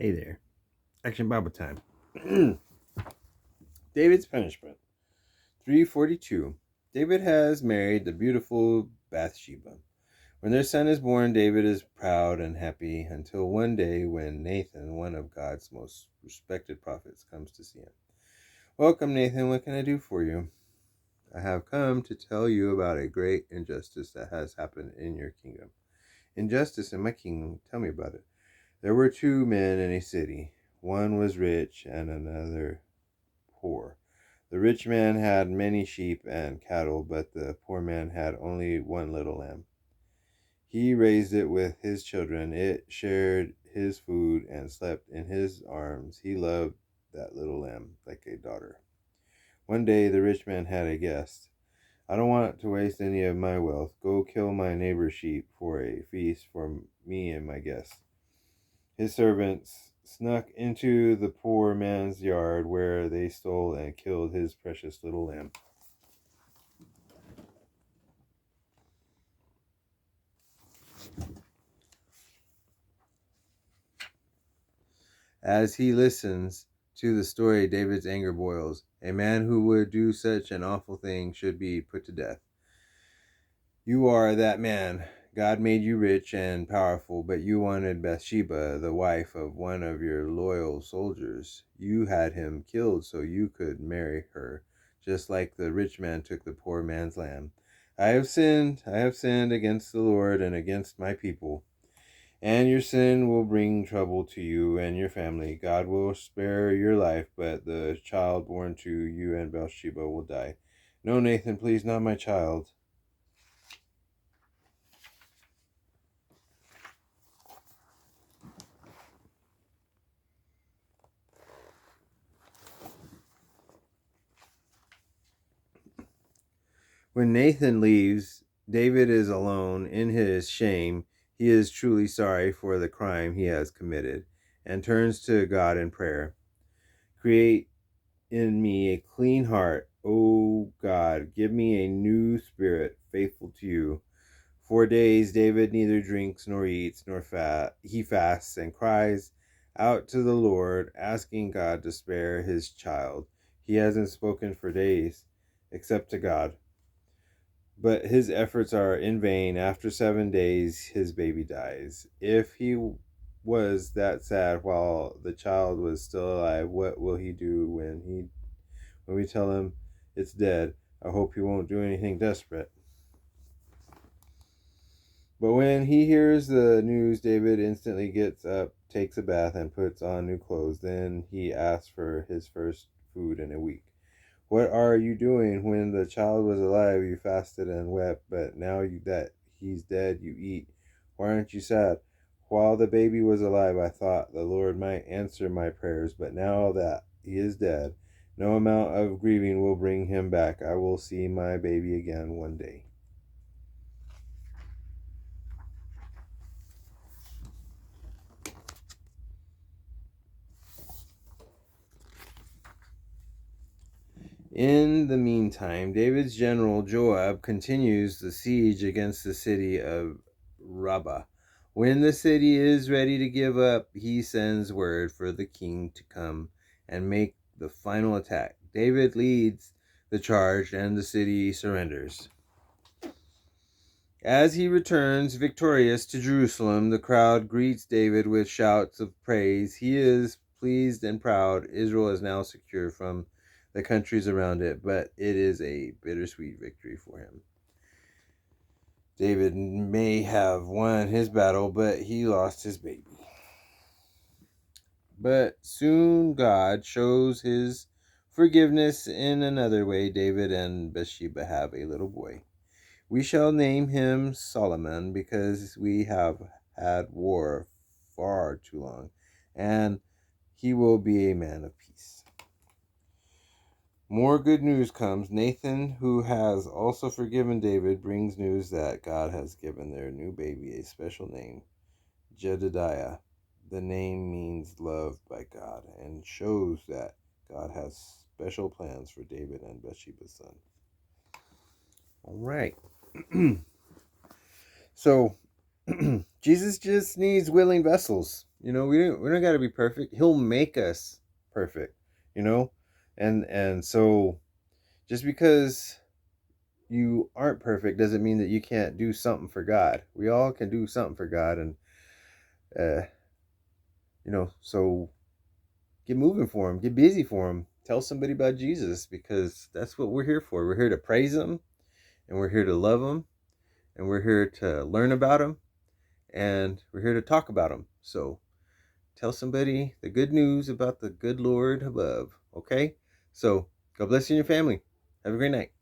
Hey there. Action Bible time. David's punishment. 342. David has married the beautiful Bathsheba. When their son is born, David is proud and happy until one day when Nathan, one of God's most respected prophets, comes to see him. Welcome, Nathan. What can I do for you? I have come to tell you about a great injustice that has happened in your kingdom. Injustice in my kingdom? Tell me about it. There were two men in a city. One was rich and another poor. The rich man had many sheep and cattle, but the poor man had only one little lamb. He raised it with his children. It shared his food and slept in his arms. He loved that little lamb like a daughter. One day the rich man had a guest. I don't want to waste any of my wealth. Go kill my neighbor's sheep for a feast for me and my guest. His servants snuck into the poor man's yard where they stole and killed his precious little lamb. As he listens to the story, David's anger boils. A man who would do such an awful thing should be put to death. You are that man. God made you rich and powerful, but you wanted Bathsheba, the wife of one of your loyal soldiers. You had him killed so you could marry her, just like the rich man took the poor man's lamb. I have sinned against the Lord and against my people. And your sin will bring trouble to you and your family. God will spare your life, but the child born to you and Bathsheba will die. No, Nathan, please, not my child. When Nathan leaves, David is alone in his shame. He is truly sorry for the crime he has committed and turns to God in prayer. Create in me a clean heart, O God. Give me a new spirit, faithful to you. 4 days David neither drinks nor eats nor he fasts and cries out to the Lord, asking God to spare his child. He hasn't spoken for days, except to God. But his efforts are in vain. After 7 days, his baby dies. If he was that sad while the child was still alive, what will he do when we tell him it's dead? I hope he won't do anything desperate. But when he hears the news, David instantly gets up, takes a bath, and puts on new clothes. Then he asks for his first food in a week. What are you doing? When the child was alive, you fasted and wept, but now that he's dead, you eat. Why aren't you sad? While the baby was alive, I thought the Lord might answer my prayers, but now that he is dead, no amount of grieving will bring him back. I will see my baby again one day. In the meantime, David's general Joab continues the siege against the city of Rabbah. When the city is ready to give up, he sends word for the king to come and make the final attack. David leads the charge and the city surrenders. As he returns victorious to Jerusalem, the crowd greets David with shouts of praise. He is pleased and proud. Israel is now secure from the countries around it, but it is a bittersweet victory for him. David may have won his battle, but he lost his baby. But soon God shows his forgiveness in another way. David and Bathsheba have a little boy. We shall name him Solomon, because we have had war far too long, and he will be a man of peace. More good news comes. Nathan, who has also forgiven David, brings news that God has given their new baby a special name, Jedediah. The name means loved by God and shows that God has special plans for David and Bathsheba's son. All right. So, Jesus just needs willing vessels. We don't got to be perfect. He'll make us perfect, you know? And so just because you aren't perfect doesn't mean that you can't do something for God. We all can do something for God, and uh so get moving for him, get busy for him. Tell somebody about Jesus, because that's what we're here for. We're here to praise him, and we're here to love him, and we're here to learn about him, and we're here to talk about him. So tell somebody the good news about the good Lord above, okay? So God bless you and your family. Have a great night.